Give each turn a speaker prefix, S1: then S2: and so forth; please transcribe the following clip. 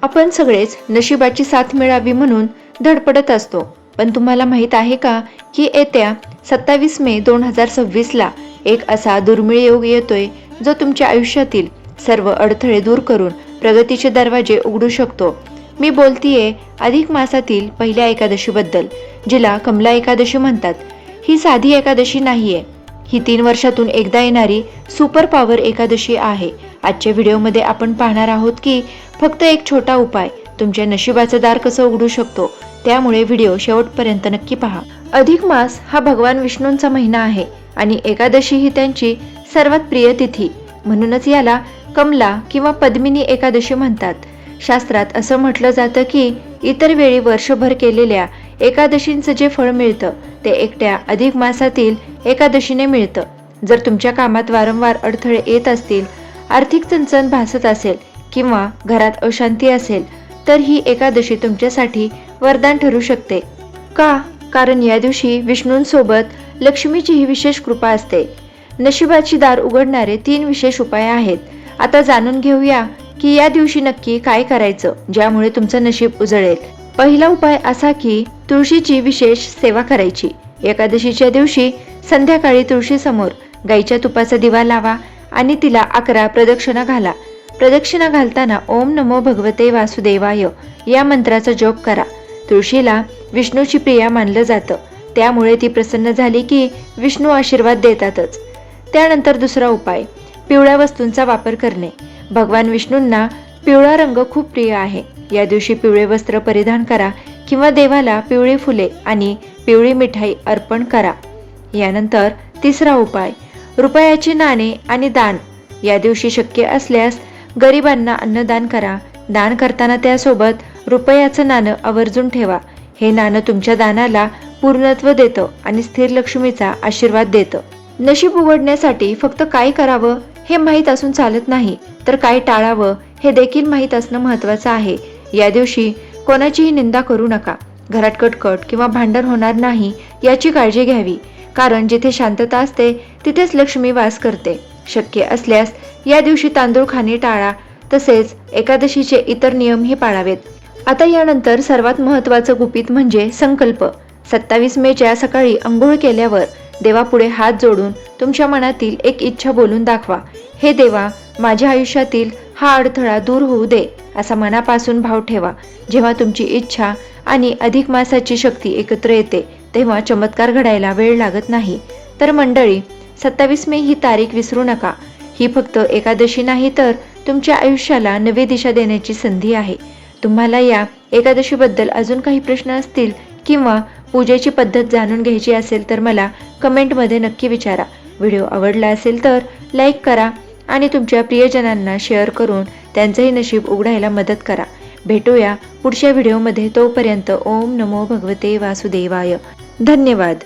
S1: आपण सगळेच नशिबाची साथ मिळावी म्हणून धडपडत असतो, पण तुम्हाला माहित आहे का की येत्या 27 मे 2026 ला एक असा दुर्मिळ योग येतोय जो तुमच्या आयुष्यातील सर्व अडथळे दूर करून प्रगतीचे दरवाजे उघडू शकतो। मी बोलतीये अधिक मासातील पहिल्या एकादशीबद्दल, जिला कमला एकादशी म्हणतात। ही साधी एकादशी नाहीये, ही 3 वर्षातून एकदा येणारी सुपर पॉवर एकादशी आहे। आजच्या व्हिडिओमध्ये आपण पाहणार आहोत की फक्त एक छोटा उपाय तुमच्या नशिबाचं दार कसं उघडू शकतो, त्यामुळे व्हिडिओ शेवटपर्यंत नक्की पहा। अधिक मास हा भगवान विष्णूंचा महिना आहे आणि एकादशी ही त्यांची सर्वात प्रिय तिथी, म्हणूनच याला कमला किंवा पद्मिनी एकादशी म्हणतात। शास्त्रात असं म्हटलं जातं की इतर वेळी वर्षभर केलेल्या एकादशींचं जे फळ मिळतं ते एकट्या अधिक मासातील एकादशीने मिळतं। जर तुमच्या कामात वारंवार अडथळे येत असतील, आर्थिक चणचण भासत असेल किंवा घरात अशांती असेल, तर ही एकादशी तुमच्यासाठी वरदान ठरू शकते। का? कारण या दिवशी विष्णूंसोबत लक्ष्मीचीही विशेष कृपा असते। नशिबाची दार उघडणारे 3 विशेष उपाय आहेत। आता जाणून घेऊया की या दिवशी नक्की काय करायचं ज्यामुळे तुमचं नशीब उजळेल। पहिला उपाय असा की तुळशीची विशेष सेवा करायची। एकादशीच्या दिवशी संध्याकाळी तुळशीसमोर गाईच्या तुपाचा दिवा लावा आणि तिला 11 प्रदक्षिणा घाला। प्रदक्षिणा घालताना ओम नमो भगवते वासुदेवाय या मंत्राचा जप करा। तुळशीला विष्णूची प्रिया मानलं जातं, त्यामुळे ती प्रसन्न झाली की विष्णू आशीर्वाद देतातच। त्यानंतर दुसरा उपाय, पिवळ्या वस्तूंचा वापर करणे। भगवान विष्णूंना पिवळा रंग खूप प्रिय आहे। या दिवशी पिवळे वस्त्र परिधान करा किंवा देवाला पिवळी फुले आणि पिवळी मिठाई अर्पण करा। यानंतर तिसरा उपाय, रुपयाची नाणे आणि दान। या दिवशी शक्य असल्यास गरिबांना अन्नदान करा। दान करताना त्यासोबत रुपयाचं नाणं आवर्जून ठेवा। हे नाणं तुमच्या दानाला पूर्णत्व देतं आणि स्थिर लक्ष्मीचा आशीर्वाद देतं। नशीब उघडण्यासाठी फक्त काय करावं हे माहीत असून चालत नाही, तर काय टाळावं हे देखील माहीत असणं महत्त्वाचं आहे। या दिवशी कोणाचीही निंदा करू नका। घरात कटकट किंवा भांडण होणार नाही याची काळजी घ्यावी, कारण जिथे शांतता असते तिथेच लक्ष्मी वास करते। शक्य असल्यास या दिवशी तांदूळ खाणे टाळा, तसेच एकादशीचे इतर नियमही पाळावेत। आता यानंतर सर्वात महत्त्वाचं गुपित म्हणजे संकल्प। 27 मेच्या सकाळी अंघोळ केल्यावर देवापुढे हात जोडून तुमच्या मनातील एक इच्छा बोलून दाखवा। हे देवा, माझ्या आयुष्यातील हा अडथळा दूर होऊ दे, असा मनापासून भाव ठेवा। जेव्हा तुमची इच्छा आणि अधिक मासाची शक्ती एकत्र येते तेव्हा चमत्कार घडायला वेळ लागत नाही। तर मंडळी, 27 मे ही तारीख विसरू नका। ही फक्त एकादशी नाही, तर तुमच्या आयुष्याला नवी दिशा देण्याची संधी आहे। तुम्हाला या एकादशीबद्दल अजून काही प्रश्न असतील किंवा पूजेची पद्धत जाणून घ्यायची असेल तर मला कमेंटमध्ये नक्की विचारा। व्हिडिओ आवडला असेल तर लाईक करा आणि तुमच्या प्रियजनांना शेअर करून त्यांचंही नशीब उघडायला मदत करा। भेटूया पुढच्या व्हिडिओमध्ये, तोपर्यंत ओम नमो भगवते वासुदेवाय। धन्यवाद।